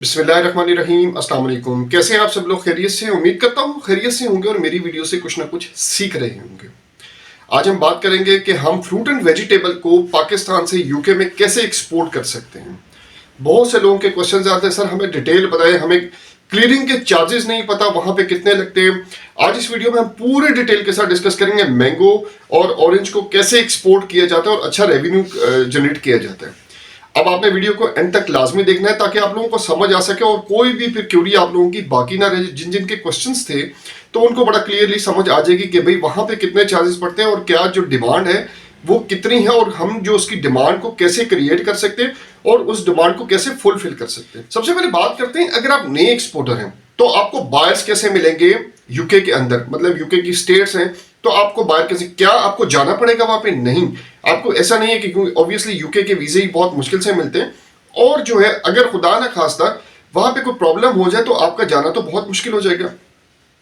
बिस्मिल्लाहिर्रहमानिर्रहीम, अस्सलाम वालेकुम। कैसे हैं आप सब लोग? खैरियत से? उम्मीद करता हूँ खैरियत से होंगे और मेरी वीडियो से कुछ ना कुछ सीख रहे होंगे। आज हम बात करेंगे कि हम फ्रूट एंड वेजिटेबल को पाकिस्तान से यूके में कैसे एक्सपोर्ट कर सकते हैं। बहुत से लोगों के क्वेश्चंस आते हैं, सर हमें डिटेल बताएं, हमें क्लियरिंग के चार्जेस नहीं पता, वहां पे कितने लगते हैं। आज इस वीडियो में हम पूरे डिटेल के साथ डिस्कस करेंगे मैंगो और ऑरेंज को कैसे एक्सपोर्ट किया जाता है और अच्छा रेवेन्यू जनरेट किया जाता है। अब आपने वीडियो को एंड तक लाजमी देखना है ताकि आप लोगों को समझ आ सके और कोई भी फिर क्यूरी आप लोगों की बाकी ना रहे। जिन जिन के क्वेश्चंस थे तो उनको बड़ा क्लियरली समझ आ जाएगी कि भाई वहां पे कितने चार्जेस पड़ते हैं और क्या जो डिमांड है वो कितनी है और हम जो उसकी डिमांड को कैसे क्रिएट कर सकते हैं और उस डिमांड को कैसे फुलफिल कर सकते हैं। सबसे पहले बात करते हैं, अगर आप नए एक्सपोर्टर हैं तो आपको बायर्स कैसे मिलेंगे यूके के अंदर, मतलब यूके की स्टेट्स हैं तो आपको बाहर कैसे, क्या आपको जाना पड़ेगा वहां पे? नहीं, आपको ऐसा नहीं है कि क्योंकि ऑब्वियसली यूके के वीजे ही बहुत मुश्किल से मिलते हैं और जो है अगर खुदा ना खास्ता वहां पे कोई प्रॉब्लम हो जाए तो आपका जाना तो बहुत मुश्किल हो जाएगा।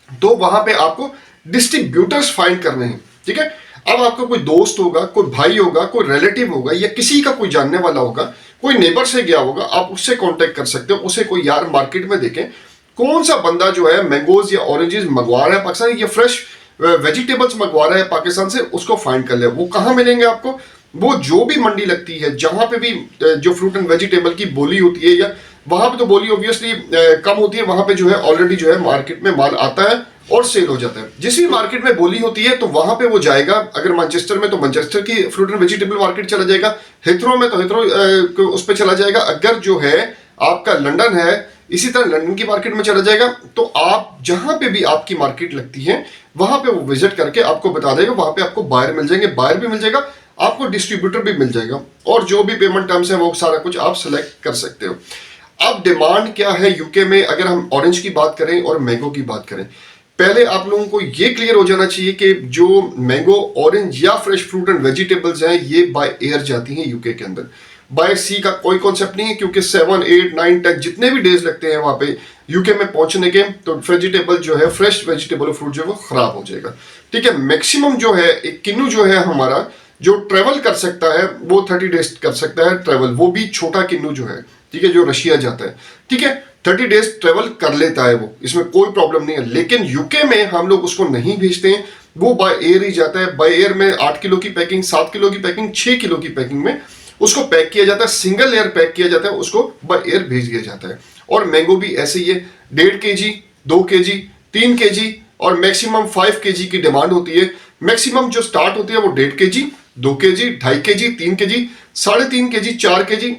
तो वहां पे आपको डिस्ट्रीब्यूटर्स फाइंड करने हैं, ठीक है। अब आपका कोई दोस्त होगा, कोई भाई होगा, कोई रिलेटिव होगा या किसी का कोई जानने वाला होगा, कोई नेबर से गया होगा, आप उससे कांटेक्ट कर सकते हो। उसे कोई यार मार्केट में देखें कौन सा बंदा जो है मैंगोज या ऑरेंजेस मंगवा रहा है पाकिस्तान या फ्रेश वेजिटेबल्स मंगवा रहा है पाकिस्तान से, उसको फाइंड कर ले। वो कहाँ मिलेंगे आपको? वो जो भी मंडी लगती है जहां पे भी जो फ्रूट एंड वेजिटेबल की बोली होती है, या वहां पे तो बोली ऑब्वियसली कम होती है, वहां पे जो है ऑलरेडी जो है मार्केट में माल आता है और सेल हो जाता है। जिस भी मार्केट में बोली होती है तो वहां पे वो जाएगा। अगर मैनचेस्टर में तो मैनचेस्टर की फ्रूट एंड वेजिटेबल मार्केट चला जाएगा, हिथरो में तो हिथरो उस पर चला जाएगा। अगर जो है आपका लंदन है, इसी तरह लंदन की मार्केट में चला जाएगा। तो आप जहां पे भी आपकी मार्केट लगती है वहां पे वो विजिट करके आपको बता देगा, वहां पे आपको बायर मिल जाएंगे, बायर भी मिल जाएगा, आपको डिस्ट्रीब्यूटर भी मिल जाएगा और जो भी पेमेंट टर्म्स है वो सारा कुछ आप सेलेक्ट कर सकते हो। अब डिमांड क्या है यूके में, अगर हम ऑरेंज की बात करें और मैंगो की बात करें, पहले आप लोगों को ये क्लियर हो जाना चाहिए कि जो मैंगो, ऑरेंज या फ्रेश फ्रूट एंड वेजिटेबल्स हैं ये बाय एयर जाती हैं यूके के अंदर। बाय सी का कोई कॉन्सेप्ट नहीं है, क्योंकि 7, 8, 9, 10 जितने भी डेज लगते हैं वहां पे यूके में पहुंचने के, तो वेजिटेबल जो है, फ्रेश वेजिटेबल फ्रूट जो है वो खराब हो जाएगा, ठीक है। मैक्सिमम जो है एक किन्नू जो है हमारा जो ट्रेवल कर सकता है वो 30 डेज कर सकता है ट्रेवल, वो भी छोटा किन्नू जो है, ठीक है, जो रशिया जाता है, ठीक है, 30 डेज ट्रेवल कर लेता है वो, इसमें कोई प्रॉब्लम नहीं है। लेकिन यूके में हम लोग उसको नहीं भेजते हैं, वो बाय एयर ही जाता है। बाय एयर में 8 किलो की पैकिंग, 7 किलो की पैकिंग, 6 किलो की पैकिंग में उसको पैक किया जाता है, सिंगल लेयर पैक किया जाता है, उसको बाय एयर भेज दिया जाता है। और मैंगो भी ऐसे ही है, 1.5 kg, 2 kg, 3 kg और मैक्सिमम 5 kg की डिमांड होती है। मैक्सिमम जो स्टार्ट होती है वो 1.5 kg, 2 kg, 2.5 kg, 3 kg, 3.5 kg, 4 kg,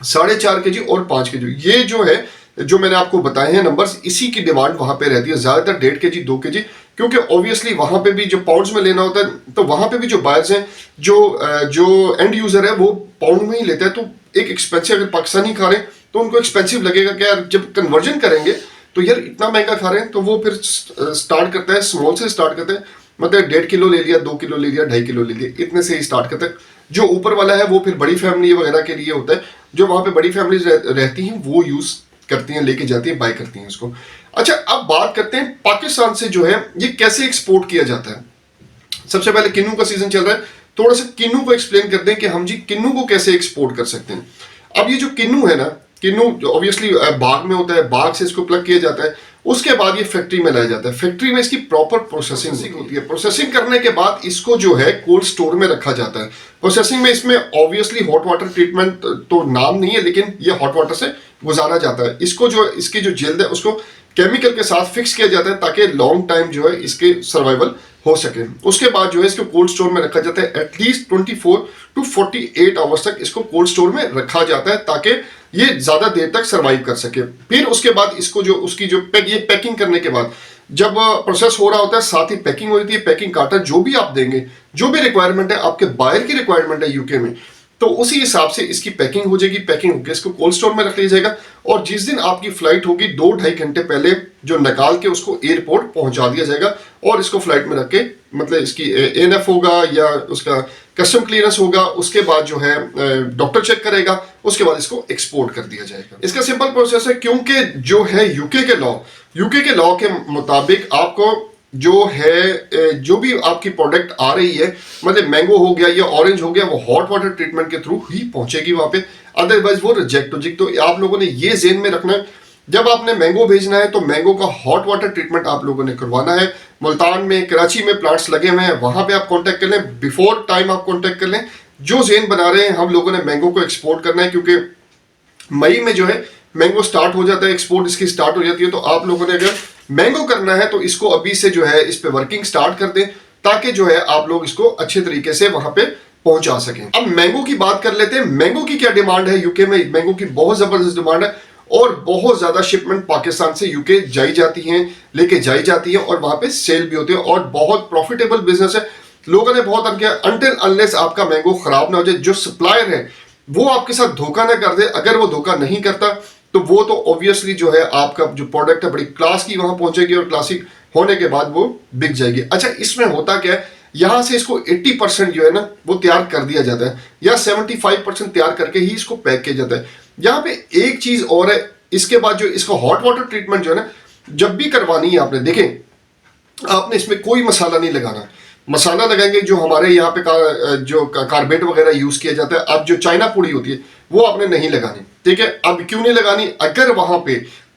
4.5 kg और 5 kg। ये जो है जो मैंने आपको बताए हैं नंबर्स, इसी की डिमांड वहां पे रहती है ज्यादातर 1.5 kg, 2 kg, क्योंकि ऑब्वियसली वहां पे भी जो पाउंड्स में लेना होता है तो वहां पे भी जो बायर्स हैं, जो एंड यूजर है वो पाउंड में ही लेता है। तो एक एक्सपेंसिव, अगर पाकिस्तानी खा रहे हैं तो उनको एक्सपेंसिव लगेगा कि यार जब कन्वर्जन करेंगे तो यार इतना महंगा खा रहे हैं, तो वो फिर स्टार्ट करता है स्मॉल से, स्टार्ट करते हैं, मतलब 1.5 किलो ले लिया, 2 किलो ले लिया, 2.5 किलो ले लिया, इतने से ही स्टार्ट करते हैं। जो ऊपर वाला है वो फिर बड़ी फैमिली वगैरह के लिए होता है, जो वहां पे बड़ी फैमिली रहती हैं वो यूज करती हैं, लेके जाती हैं, बाय करती हैं उसको। अच्छा, अब बात करते हैं पाकिस्तान से जो है ये कैसे एक्सपोर्ट किया जाता है। सबसे पहले किन्नू का सीजन चल रहा है, थोड़ा सा किन्नू को एक्सप्लेन कर दें कि हम जी किन्नू को कैसे एक्सपोर्ट कर सकते हैं। अब ये जो किन्नू है ना, किन्नू जो ऑब्वियसली बाग में होता है, बाग से इसको प्लग किया जाता है, उसके बाद ये फैक्ट्री में लाया जाता है। फैक्ट्री में इसकी प्रॉपर प्रोसेसिंग होती है। प्रोसेसिंग करने के बाद इसको जो है कोल्ड स्टोर में रखा जाता है। प्रोसेसिंग में इसमें ऑब्वियसली हॉट वाटर ट्रीटमेंट तो नाम नहीं है, लेकिन ये हॉट वाटर से गुजारा जाता है। इसको जो इसकी जो जल्द है उसको केमिकल के साथ फिक्स किया जाता है ताकि लॉन्ग टाइम जो है इसके सर्वाइवल हो सके। उसके बाद जो है इसको कोल्ड स्टोर में रखा जाता है, एटलीस्ट 24 to 48 आवर्स तक इसको कोल्ड स्टोर में रखा जाता है ताकि ये ज्यादा देर तक सर्वाइव कर सके। फिर उसके बाद इसको जो उसकी जो ये पैकिंग करने के बाद जब प्रोसेस हो रहा होता है, साथ ही पैकिंग होती है, पैकिंग कार्टर जो भी आप देंगे, जो भी रिक्वायरमेंट है, आपके बायर की रिक्वायरमेंट है यूके में, तो उसी हिसाब से इसकी पैकिंग हो जाएगी। पैकिंग होकर इसको कोल्ड स्टोर में रख लिया जाएगा और जिस दिन आपकी फ्लाइट होगी 2-2.5 घंटे पहले जो निकाल के उसको एयरपोर्ट पहुंचा दिया जाएगा और इसको फ्लाइट में रख के, मतलब इसकी एएनएफ होगा या उसका कस्टम क्लियरेंस होगा, उसके बाद जो है डॉक्टर चेक करेगा, उसके बाद इसको एक्सपोर्ट कर दिया जाएगा। इसका सिंपल प्रोसेस है, क्योंकि जो है यूके के लॉ के मुताबिक आपको जो है जो भी आपकी प्रोडक्ट आ रही है, मतलब मैंगो हो गया या ऑरेंज हो गया, वो हॉट वाटर ट्रीटमेंट के थ्रू ही पहुंचेगी वहां पे, अदरवाइज वो रिजेक्ट हो जाएगी। तो आप लोगों ने ये ज़हन में रखना है, जब आपने मैंगो भेजना है तो मैंगो का हॉट वाटर ट्रीटमेंट आप लोगों ने करवाना है। मुल्तान में, कराची में प्लांट्स लगे हुए हैं, वहां पे आप कांटेक्ट कर लें, बिफोर टाइम आप कांटेक्ट कर लें। जो ज़हन बना रहे हैं हम लोगों ने मैंगो को एक्सपोर्ट करना है, क्योंकि मई में जो है मैंगो स्टार्ट हो जाता है, एक्सपोर्ट इसकी स्टार्ट हो जाती है। तो आप लोगों ने अगर मैंगो करना है तो इसको अभी से जो है इस पे वर्किंग स्टार्ट कर दें, ताकि जो है आप लोग इसको अच्छे तरीके से वहां पे पहुंचा सकें। अब मैंगो की बात कर लेते हैं। मैंगो की क्या डिमांड है यूके में? मैंगो की बहुत जबरदस्त डिमांड है और बहुत ज्यादा शिपमेंट पाकिस्तान से यूके जाई जाती हैं, लेके जाई जाती है और वहां पे सेल भी होती है और बहुत प्रॉफिटेबल बिजनेस है। लोगों ने बहुत अर्ज किया, अनटिल अनलेस आपका मैंगो खराब ना हो जाए, जो सप्लायर है वो आपके साथ धोखा ना कर दे। अगर वो धोखा नहीं करता तो वो तो ऑब्वियसली जो है आपका जो प्रोडक्ट है बड़ी क्लास की वहां पहुंचेगी और क्लासिक होने के बाद वो बिक जाएगी। अच्छा, इसमें होता क्या है, यहां से इसको 80% जो है ना वो तैयार कर दिया जाता है, या 75% तैयार करके ही इसको पैक किया जाता है। यहाँ पे एक चीज और है, इसके बाद जो इसका हॉट वाटर ट्रीटमेंट जो है ना, जब भी करवानी है आपने, देखें आपने इसमें कोई मसाला नहीं लगाना। मसाला लगाएंगे जो हमारे यहाँ पे जो कार्बेट वगैरह यूज किया जाता है, अब जो चाइना पुड़ी होती है वो आपने नहीं लगानी, ठीक है। अब क्यों नहीं लगानी? अगर वहां पे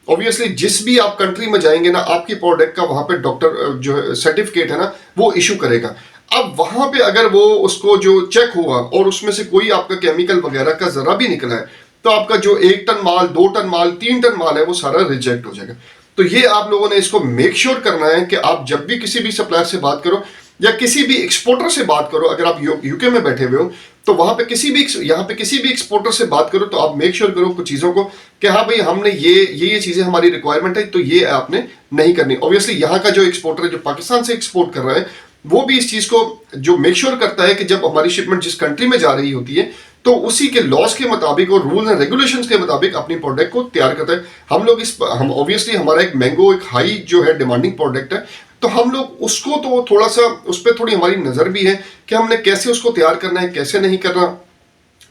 ऑब्वियसली जिस भी आप कंट्री में जाएंगे ना, आपकी प्रोडक्ट का वहां पे डॉक्टर जो सर्टिफिकेट है ना वो इशू करेगा। अब वहां पे अगर वो उसको जो चेक हुआ और उसमें से कोई आपका केमिकल वगैरह का जरा भी निकला है, तो आपका जो 1 टन माल, 2 टन माल, 3 टन माल है वो सारा रिजेक्ट हो जाएगा। तो ये आप लोगों ने इसको मेक श्योर करना है कि आप जब भी किसी भी सप्लायर से बात करो या किसी भी एक्सपोर्टर से बात करो, अगर आप यूके में बैठे हुए हो तो वहां पे किसी भी यहाँ पे किसी भी एक्सपोर्टर से बात करो, तो आप मेक श्योर करो कुछ चीजों को कि हाँ भाई हमने ये चीजें हमारी रिक्वायरमेंट है, तो ये आपने नहीं करनी। ऑब्वियसली यहाँ का जो एक्सपोर्टर है जो पाकिस्तान से एक्सपोर्ट कर रहा है, वो भी इस चीज को जो मेक श्योर करता है कि जब हमारी शिपमेंट जिस कंट्री में जा रही होती है तो उसी के लॉस के मुताबिक और रूल्स एंड रेगुलेशंस के मुताबिक अपनी प्रोडक्ट को तैयार करता है। हम ऑब्वियसली हमारा एक मैंगो एक हाई जो है डिमांडिंग प्रोडक्ट है, तो हम लोग उसको तो थोड़ा सा उस पर थोड़ी हमारी नजर भी है कि हमने कैसे उसको तैयार करना है, कैसे नहीं करना,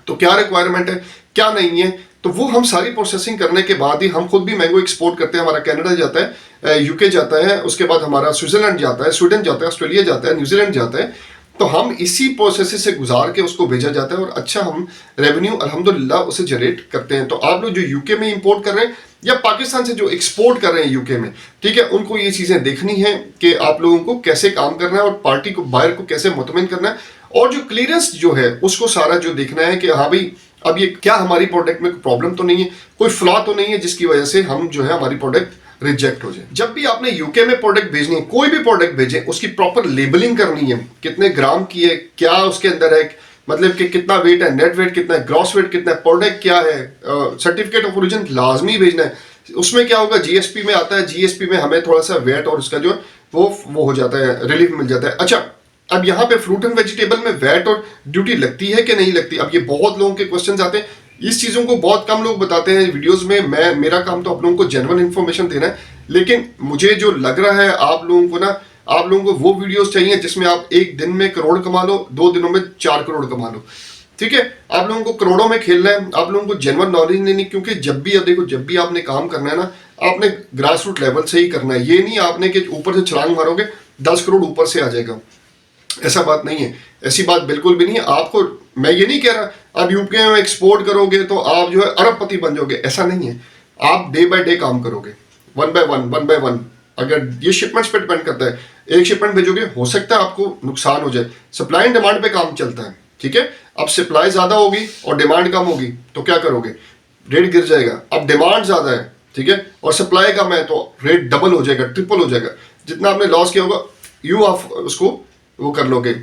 तो क्या रिक्वायरमेंट है क्या नहीं है। तो वो हम सारी प्रोसेसिंग करने के बाद ही हम खुद भी मैंगो एक्सपोर्ट करते हैं। हमारा कनाडा जाता है, यूके जाता है, उसके बाद हमारा स्विट्जरलैंड जाता है, स्वीडन जाता है, ऑस्ट्रेलिया जाता है, न्यूजीलैंड जाता है। तो हम इसी प्रोसेस से गुजार के उसको भेजा जाता है और अच्छा हम रेवेन्यू अल्हम्दुलिल्लाह उसे जनरेट करते हैं। तो आप लोग जो यूके में इंपोर्ट कर रहे हैं या पाकिस्तान से जो एक्सपोर्ट कर रहे हैं यूके में, ठीक है, उनको ये चीजें देखनी है कि आप लोगों को कैसे काम करना है और पार्टी को, बायर को कैसे मुतमिन करना है, और जो क्लियरेंस जो है उसको सारा जो देखना है कि हाँ भाई अब ये क्या हमारी प्रोडक्ट में प्रॉब्लम तो नहीं है, कोई फ्लॉ तो नहीं है जिसकी वजह से हम जो है हमारी प्रोडक्ट रिजेक्ट हो जाए। जब भी आपने यूके में प्रोडक्ट भेजनी है, कोई भी प्रोडक्ट भेजें, उसकी प्रॉपर लेबलिंग करनी है, कितने ग्राम की है, क्या उसके अंदर है, मतलब कि कितना वेट है, नेट वेट कितना है, ग्रॉस वेट कितना है, प्रोडक्ट क्या है, सर्टिफिकेट ऑफ ओरिजिन लाजमी भेजना है। उसमें क्या होगा, जीएसपी में आता है, जीएसपी में हमें थोड़ा सा वेट और उसका जो वो हो जाता है, रिलीफ मिल जाता है। अच्छा, अब यहाँ पे फ्रूट एंड वेजिटेबल में वैट और ड्यूटी लगती है कि नहीं लगती? अब ये बहुत लोगों के क्वेश्चंस आते हैं, इस चीजों को बहुत कम लोग बताते हैं वीडियोस में। मेरा काम तो आप लोगों को जेन्युइन इन्फॉर्मेशन देना है, लेकिन मुझे जो लग रहा है आप लोगों को ना, आप लोगों को वो वीडियोस चाहिए जिसमें आप एक दिन में करोड़ कमा लो, 2 दिनों में 4 करोड़ कमा लो, ठीक है। आप लोगों को करोड़ों में खेलना है, आप लोगों को जेन्युइन नॉलेज नहीं, क्योंकि जब भी, अब देखो, जब भी आपने काम करना है ना, आपने ग्रास रूट लेवल से ही करना है। ये नहीं आपने कि ऊपर से छलांग मारोगे 10 करोड़ ऊपर से आ जाएगा, ऐसा बात नहीं है, ऐसी बात बिल्कुल भी नहीं है। आपको मैं ये नहीं कह रहा आप यूके में एक्सपोर्ट करोगे तो आप जो है अरबपति बन जाओगे, ऐसा नहीं है। आप डे बाय डे काम करोगे, वन बाय वन। अगर ये शिपमेंट्स पे डिपेंड करता है, एक शिपमेंट भेजोगे हो सकता है आपको नुकसान हो जाए। सप्लाई एंड डिमांड पे काम चलता है, ठीक है। अब सप्लाई ज्यादा होगी और डिमांड कम होगी तो क्या करोगे, रेट गिर जाएगा। अब डिमांड ज्यादा है, ठीक है, और सप्लाई कम है तो रेट डबल हो जाएगा, ट्रिपल हो जाएगा। जितना आपने लॉस किया होगा यू आप उसको वो कर लोगे,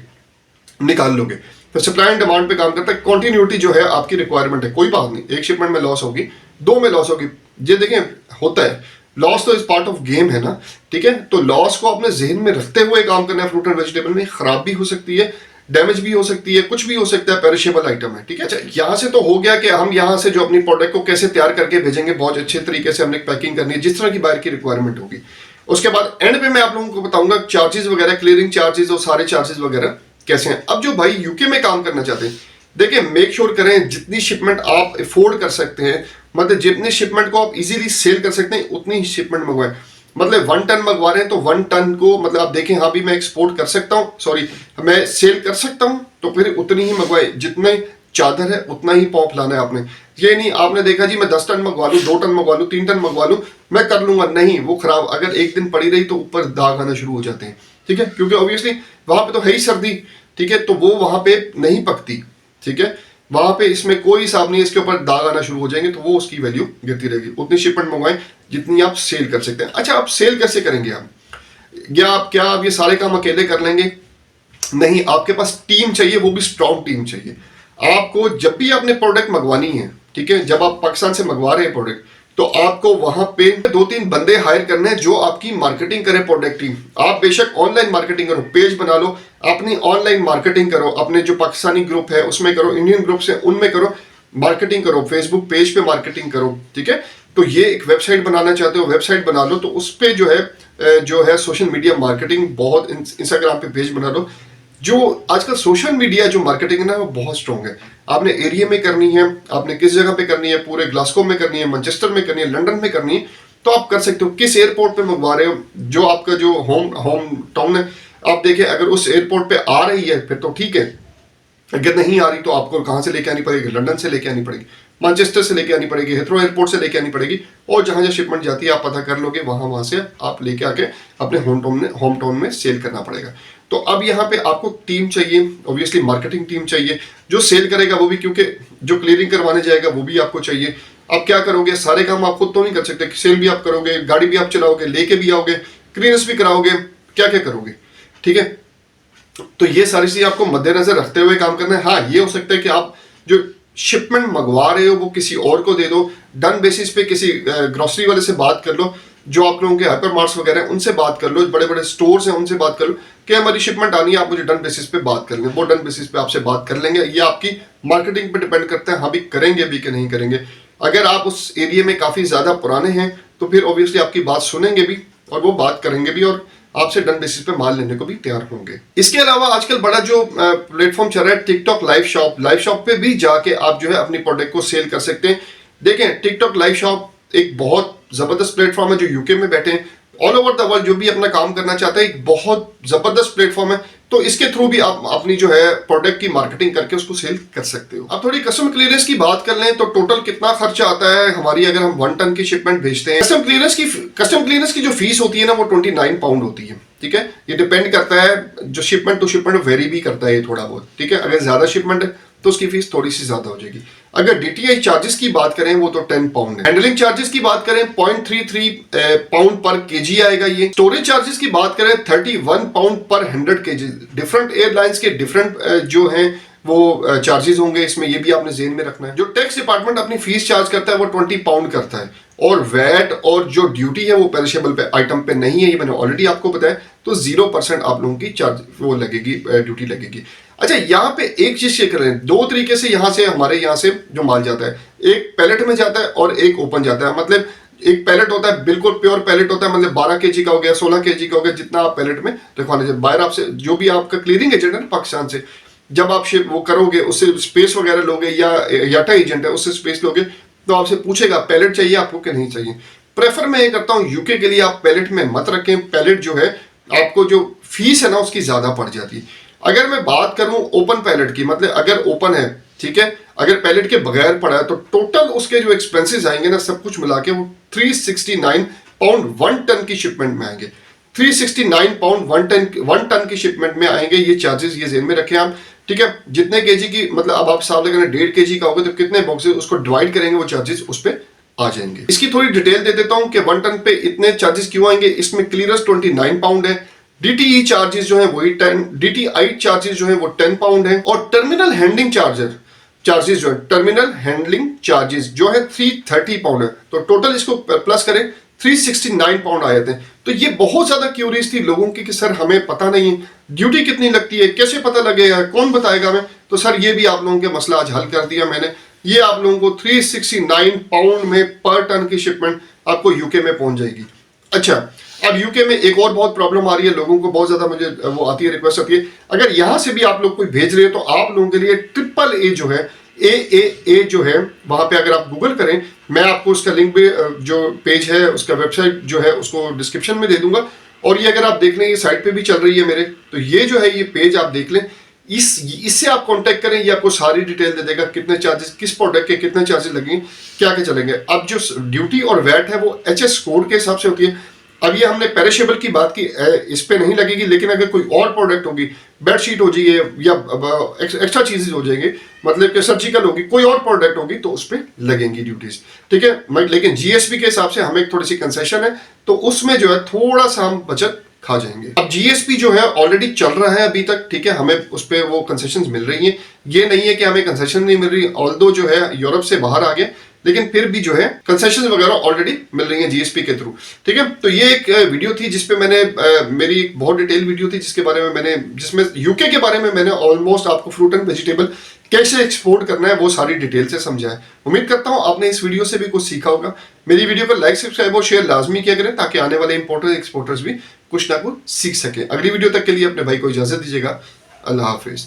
निकाल लोगे। तो सप्लाई एंड डिमांड पे काम करता है। कंटिन्यूटी जो है आपकी रिक्वायरमेंट है, कोई बात नहीं, एक शिपमेंट में लॉस होगी, 2 में लॉस होगी, ये देखें होता है। लॉस तो इस पार्ट ऑफ गेम है ना, ठीक है। तो लॉस को अपने जहन में रखते हुए काम करना है। फ्रूट एंड वेजिटेबल में खराब भी हो सकती है, डैमेज भी हो सकती है, कुछ भी हो सकता है, पेरिशेबल आइटम है, ठीक है। अच्छा, यहाँ से तो हो गया कि हम यहाँ से जो अपनी प्रोडक्ट को कैसे तैयार करके भेजेंगे, बहुत अच्छे तरीके से हमने पैकिंग करनी है जिस तरह की बाहर की रिक्वायरमेंट होगी। उसके बाद एंड पे मैं आप लोगों को बताऊंगा चार्जेस वगैरह, क्लियरिंग चार्जेस और सारे चार्जेस वगैरह कैसे हैं। अब जो भाई यूके में काम करना चाहते हैं, देखिए मेक श्योर करें जितनी शिपमेंट आप अफोर्ड कर सकते हैं, मतलब जितनी शिपमेंट को आप इजीली सेल कर सकते हैं उतनी ही शिपमेंट मंगवाएं। मतलब 1 टन मंगवा रहे हैं तो 1 टन को मतलब आप देखें हाँ भी मैं एक्सपोर्ट कर सकता हूँ, सॉरी मैं सेल कर सकता हूँ, तो फिर उतनी ही मंगवाए, जितने चादर है उतना ही पाँव फैलाना है आपने। ये नहीं आपने देखा जी मैं 10 टन मंगवा लूँ, 2 टन मंगवा लूँ, 3 टन मंगवा लूँ, मैं कर लूंगा, नहीं वो खराब, अगर एक दिन पड़ी रही तो ऊपर दाग आना शुरू हो जाते हैं, ठीक है, क्योंकि ऑब्वियसली वहां पे तो है ही सर्दी, ठीक है, तो वो वहां पे नहीं पकती, ठीक है, वहां पे इसमें कोई हिसाब नहीं है, इसके ऊपर दाग आना शुरू हो जाएंगे तो वो उसकी वैल्यू गिरती रहेगी। उतनी शिपमेंट मंगवाएं जितनी आप सेल कर सकते हैं। अच्छा आप सेल कैसे करेंगे आप, या आप क्या आप ये सारे काम अकेले कर लेंगे? नहीं, आपके पास टीम चाहिए, वो भी स्ट्रॉन्ग टीम चाहिए। आपको जब भी आपने प्रोडक्ट मंगवानी है, ठीक है, जब आप पाकिस्तान से मंगवा रहे हैं प्रोडक्ट, तो आपको वहां पे 2-3 बंदे हायर करने हैं जो आपकी मार्केटिंग करे प्रोडक्ट की। आप बेशक ऑनलाइन मार्केटिंग करो, पेज बना लो, अपनी ऑनलाइन मार्केटिंग करो, अपने जो पाकिस्तानी ग्रुप है उसमें करो, इंडियन ग्रुप्स है उनमें करो, मार्केटिंग करो, फेसबुक पेज पे मार्केटिंग करो, ठीक है। तो ये एक वेबसाइट बनाना चाहते हो, वेबसाइट बना लो, तो उस पे जो है सोशल मीडिया मार्केटिंग, बहुत इंस्टाग्राम पे पेज बना लो। जो आजकल सोशल मीडिया जो मार्केटिंग है ना वो बहुत स्ट्रॉन्ग है। आपने एरिया में करनी है, आपने किस जगह पे करनी है, पूरे ग्लासगो में करनी है, मैनचेस्टर में करनी है, लंदन में करनी है, तो आप कर सकते हो। किस एयरपोर्ट पे मंगवा रहे हो, जो आपका जो होम टाउन है, आप देखें अगर उस एयरपोर्ट पे आ रही है फिर तो ठीक है, अगर नहीं आ रही तो आपको कहाँ से लेके आनी पड़ेगी, लंदन से लेके आनी पड़ेगी, मैनचेस्टर से लेके आनी पड़ेगी, हिथ्रो एयरपोर्ट से लेके आनी पड़ेगी, और जहाँ जहाँ शिपमेंट जाती है आप पता कर लोगे, वहाँ से आप लेके आके अपने होम टाउन में सेल करना पड़ेगा। तो अब यहाँ पे आपको टीम चाहिए, ऑब्वियसली मार्केटिंग टीम चाहिए, जो सेल करेगा वो भी, क्योंकि जो क्लियरिंग करवाने जाएगा वो भी आपको चाहिए। अब क्या करोगे, सारे काम आप खुद तो नहीं कर सकते, सेल भी आप करोगे, गाड़ी भी आप चलाओगे, लेके भी आओगे, क्लीनेस भी कराओगे, क्या क्या करोगे, ठीक है। तो ये सारी चीजें आपको मद्देनजर रखते हुए काम करना है। हाँ ये हो सकता है कि आप जो शिपमेंट मंगवा रहे हो वो किसी और को दे दो, डन बेसिस पे किसी ग्रोसरी वाले से बात कर लो, जो आप लोगों के हाइपर मार्ट्स वगैरह हैं उनसे बात कर लो, बड़े बड़े स्टोर्स हैं उनसे बात कर लो कि हमारी शिपमेंट आनी है, आप मुझे डन बेसिस पे बात कर लें, वो डन बेसिस पे आपसे बात कर लेंगे। ये आपकी मार्केटिंग पे डिपेंड करता है, हाँ भी करेंगे भी कि नहीं करेंगे। अगर आप उस एरिया में काफी ज्यादा पुराने हैं तो फिर ऑब्वियसली आपकी बात सुनेंगे भी और वो बात करेंगे भी, और आपसे डन बेसिस पे माल लेने को भी तैयार होंगे। इसके अलावा आजकल बड़ा जो प्लेटफॉर्म चल रहा है टिकटॉक लाइव शॉप पे भी जाके आप जो है अपनी प्रोडक्ट को सेल कर सकते हैं। देखें टिकटॉक लाइव शॉप एक बहुत जबरदस्त प्लेटफॉर्म है, जो यूके में बैठे हैं, ऑल ओवर द वर्ल्ड जो भी अपना काम करना चाहता है, एक बहुत जबरदस्त प्लेटफॉर्म है। तो इसके थ्रू भी आप अपनी जो है प्रोडक्ट की मार्केटिंग करके उसको सेल कर सकते हो। अब थोड़ी कस्टम क्लियरेंस की बात कर लें तो टोटल कितना खर्चा आता है हमारी, अगर हम 1 टन की शिपमेंट भेजते हैं। कस्टम क्लियरेंस की जो फीस होती है ना वो 29 पाउंड होती है, ठीक है। ये डिपेंड करता है, जो शिपमेंट टू शिपमेंट वेरी भी करता है ये थोड़ा बहुत, ठीक है। अगर ज्यादा शिपमेंट है तो उसकी फीस थोड़ी सी ज्यादा हो जाएगी। अगर डीटीआई चार्जेस की बात करें वो तो 10 पाउंड है। हैंडलिंग चार्जेस की बात करें 0.33 पाउंड पर केजी आएगा ये। स्टोरेज चार्जेस की बात करें 31 पाउंड पर 100 केजी। डिफरेंट एयरलाइंस के डिफरेंट जो हैं वो चार्जेस होंगे इसमें, ये भी आपने जेहन में रखना है। जो टैक्स डिपार्टमेंट अपनी फीस चार्ज करता है वो 20 पाउंड करता है, और वैट और जो ड्यूटी है वो पेरिशेबल पे आइटम पे नहीं है, ये मैंने ऑलरेडी आपको बताया। तो 0% आप लोगों की चार्ज वो लगेगी, ड्यूटी लगेगी। अच्छा यहाँ पे एक चीज चेक करें, 2 तरीके से यहाँ से हमारे यहाँ से जो माल जाता है, एक पैलेट में जाता है और एक ओपन जाता है। मतलब एक पैलेट होता है, बिल्कुल प्योर पैलेट होता है, मतलब 12 केजी का हो गया, 16 केजी का हो गया, जितना आप पैलेट में रखवाने चाहिए। बाहर आपसे जो भी आपका क्लियरिंग एजेंट है पाकिस्तान से, जब आप शिप वो करोगे उससे स्पेस वगैरह लोगे, या याटा एजेंट है उससे स्पेस लोगे, तो आपसे पूछेगा पैलेट चाहिए आपको कि नहीं चाहिए। प्रेफर मैं ये करता हूँ यूके के लिए आप पैलेट में मत रखें, पैलेट जो है आपको जो फीस है ना उसकी ज्यादा पड़ जाती है। अगर मैं बात करूं ओपन पैलेट की, मतलब अगर ओपन है, ठीक है, अगर पैलेट के बगैर पड़ा है तो टोटल उसके जो एक्सपेंसेस आएंगे ना सब कुछ मिला के वो 369 पाउंड 1 टन की शिपमेंट में आएंगे। 369 पाउंड 1 टन की शिपमेंट में आएंगे ये चार्जेस, ये जेहन में रखें आप, ठीक है। जितने केजी की, मतलब अब आप साहब लगाना 1.5 केजी का होगा तो कितने बॉक्सेस उसको डिवाइड करेंगे, वो चार्जेस उस पर आ जाएंगे। इसकी थोड़ी डिटेल दे देता हूं कि 1 टन पे इतने चार्जेस क्यों आएंगे। इसमें क्लियरेंस 29 पाउंड है, डीटीई चार्जेस जो है वही 10, डीटीआई चार्जेस जो है वो 10 पाउंड है, और टर्मिनल हैंडलिंग चार्जेस जो है, टर्मिनल हैंडलिंग चार्जेस जो है 330 पाउंड है। तो टोटल इसको प्लस करें 369 पाउंड आए थे। तो ये बहुत ज्यादा क्यूरियस थी लोगों की कि सर हमें पता नहीं है ड्यूटी कितनी लगती है, कैसे पता लगेगा, कौन बताएगा हमें। तो सर ये भी आप लोगों के मसला आज हल कर दिया मैंने। ये आप लोगों को 369 पाउंड में पर टन की शिपमेंट आपको यूके में पहुंच जाएगी। अच्छा अब यूके में एक और बहुत प्रॉब्लम आ रही है, लोगों को बहुत ज्यादा मुझे वो आती है, रिक्वेस्ट आती है, अगर यहां से भी आप लोग कोई भेज रहे हैं तो आप लोगों के लिए AAA जो है AAA जो है, वहां पे अगर आप गूगल करें, मैं आपको उसका लिंक भी जो पेज है उसका वेबसाइट जो है उसको डिस्क्रिप्शन में दे दूंगा। और ये अगर आप देख लें, ये साइट पे भी चल रही है मेरे, तो ये जो है ये पेज आप देख लें, इससे आप कांटेक्ट करें, ये आपको सारी डिटेल दे देगा, कितने चार्जेस, किस प्रोडक्ट के कितने चार्जेस लगेंगे, क्या क्या चलेंगे। अब जो ड्यूटी और वैट है वो HS कोड के हिसाब से होती है। अब ये हमने पेरिशेबल की बात की, इस पे नहीं लगेगी, लेकिन अगर कोई और प्रोडक्ट होगी, बेडशीट हो जाइए या एक्स्ट्रा चीजें हो जाएंगी, मतलब कि सर्जिकल होगी, कोई और प्रोडक्ट होगी, तो उस पर लगेंगी ड्यूटीज, ठीक है। लेकिन GSP के हिसाब से हमें थोड़ी सी कंसेशन है, तो उसमें जो है थोड़ा सा हम बचत खा जाएंगे। अब GSP जो है ऑलरेडी चल रहा है अभी तक, ठीक है, हमें उस पर वो कंसेशन मिल रही है। ये नहीं है कि हमें कंसेशन नहीं मिल रही, ऑल्दो जो है यूरोप से बाहर आ गए, लेकिन फिर भी जो है कंसेशन वगैरह ऑलरेडी मिल रही है GSP के थ्रू, ठीक है। तो ये एक वीडियो थी जिसपे मैंने मेरी एक बहुत डिटेल वीडियो थी जिसके बारे में मैंने, जिसमें यूके के बारे में मैंने ऑलमोस्ट आपको फ्रूट एंड वेजिटेबल कैसे एक्सपोर्ट करना है वो सारी डिटेल से समझा है। उम्मीद करता हूं आपने इस वीडियो से भी कुछ सीखा होगा। मेरी वीडियो को लाइक, सब्सक्राइब और शेयर लाजमी किया करें, ताकि आने वाले इंपोर्टर्स एक्सपोर्टर्स भी कुछ ना कुछ सीख सके। अगली वीडियो तक के लिए अपने भाई को इजाजत दीजिएगा। अल्लाह हाफिज।